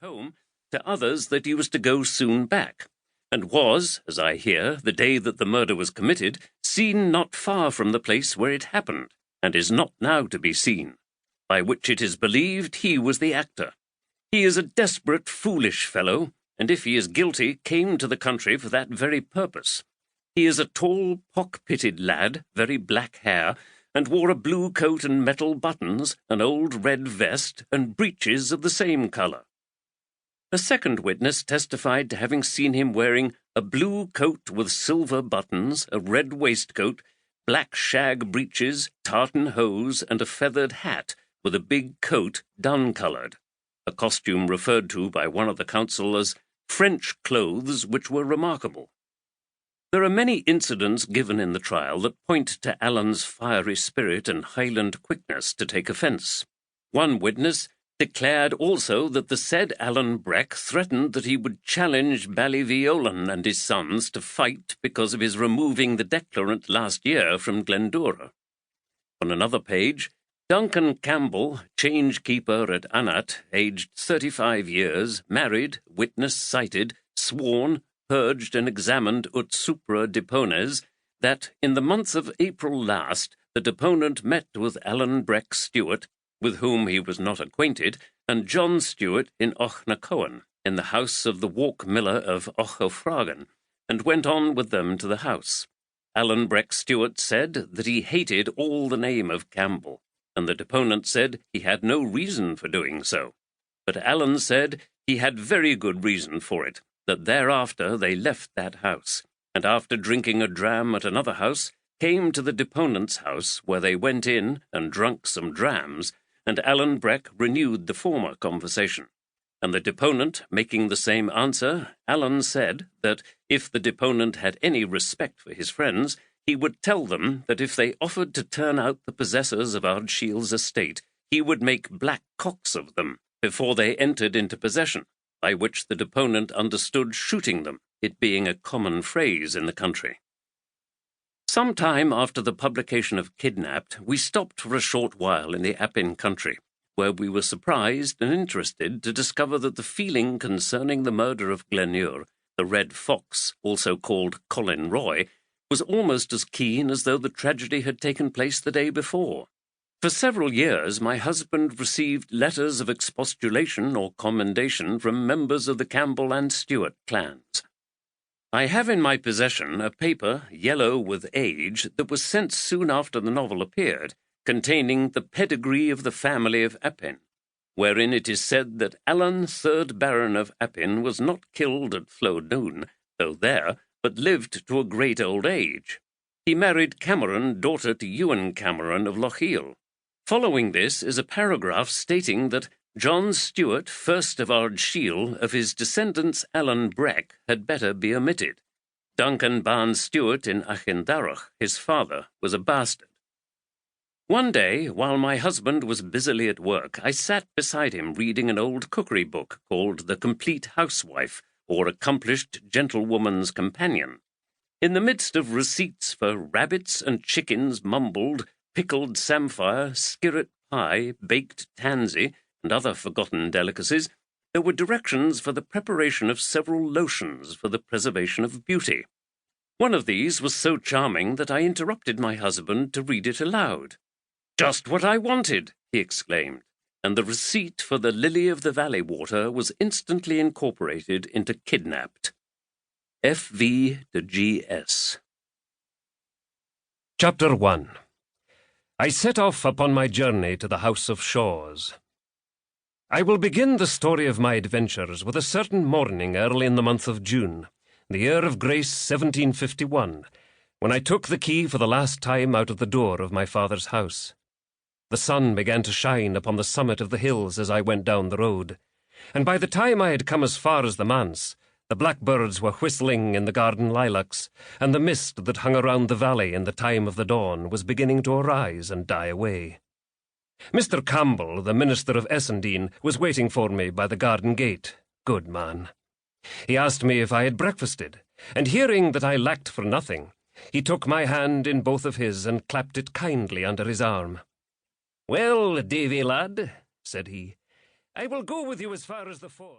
home, to others that he was to go soon back, and was, as I hear, the day that the murder was committed, seen not far from the place where it happened, and is not now to be seen, by which it is believed he was the actor. He is a desperate, foolish fellow, and if he is guilty, came to the country for that very purpose. He is a tall, pock-pitted lad, very black hair, and wore a blue coat and metal buttons, an old red vest, and breeches of the same colour. A second witness testified to having seen him wearing a blue coat with silver buttons, a red waistcoat, black shag breeches, tartan hose, and a feathered hat with a big coat dun-coloured, a costume referred to by one of the counsel as French clothes, which were remarkable. There are many incidents given in the trial that point to Alan's fiery spirit and Highland quickness to take offence. One witness declared also that the said Alan Breck threatened that he would challenge Ballyveolan and his sons to fight because of his removing the declarant last year from Glendora. On another page, Duncan Campbell, change-keeper at Anat, aged 35 years, married, witness cited, sworn, purged and examined ut supra depones, that in the month of April last the deponent met with Alan Breck Stewart, with whom he was not acquainted, and John Stewart in Ochnacoan, in the house of the walk miller of Ochofragan, and went on with them to the house. Alan Breck Stewart said that he hated all the name of Campbell, and the deponent said he had no reason for doing so. But Alan said he had very good reason for it, that thereafter they left that house, and after drinking a dram at another house, came to the deponent's house, where they went in and drunk some drams, and Alan Breck renewed the former conversation. And the deponent making the same answer, Alan said that if the deponent had any respect for his friends, he would tell them that if they offered to turn out the possessors of Ardshiel's estate, he would make black cocks of them before they entered into possession, by which the deponent understood shooting them, it being a common phrase in the country. Some time after the publication of Kidnapped, we stopped for a short while in the Appin country, where we were surprised and interested to discover that the feeling concerning the murder of Glenure, the Red Fox, also called Colin Roy, was almost as keen as though the tragedy had taken place the day before. For several years my husband received letters of expostulation or commendation from members of the Campbell and Stewart clans. I have in my possession a paper, yellow with age, that was sent soon after the novel appeared, containing the pedigree of the family of Appin, wherein it is said that Alan, 3rd Baron of Appin, was not killed at Flodoun, though there, but lived to a great old age. He married Cameron, daughter to Ewan Cameron of Lochiel. Following this is a paragraph stating that John Stewart, 1st of Ardshiel, of his descendants Alan Breck, had better be omitted. Duncan Barnes Stewart in Achindarach, his father, was a bastard. One day, while my husband was busily at work, I sat beside him reading an old cookery book called The Complete Housewife, or Accomplished Gentlewoman's Companion. In the midst of receipts for rabbits and chickens mumbled, pickled samphire, skirret pie, baked tansy, and other forgotten delicacies, there were directions for the preparation of several lotions for the preservation of beauty. One of these was so charming that I interrupted my husband to read it aloud. "Just what I wanted," he exclaimed, and the receipt for the Lily of the Valley water was instantly incorporated into Kidnapped. F.V. to G.S. Chapter 1. I set off upon my journey to the House of Shaws. I will begin the story of my adventures with a certain morning early in the month of June, the year of grace 1751, when I took the key for the last time out of the door of my father's house. The sun began to shine upon the summit of the hills as I went down the road, and by the time I had come as far as the manse, the blackbirds were whistling in the garden lilacs, and the mist that hung around the valley in the time of the dawn was beginning to arise and die away. Mr. Campbell, the minister of Essendine, was waiting for me by the garden gate. Good man. He asked me if I had breakfasted, and hearing that I lacked for nothing, he took my hand in both of his and clapped it kindly under his arm. "Well, Davy lad," said he, "I will go with you as far as the ford."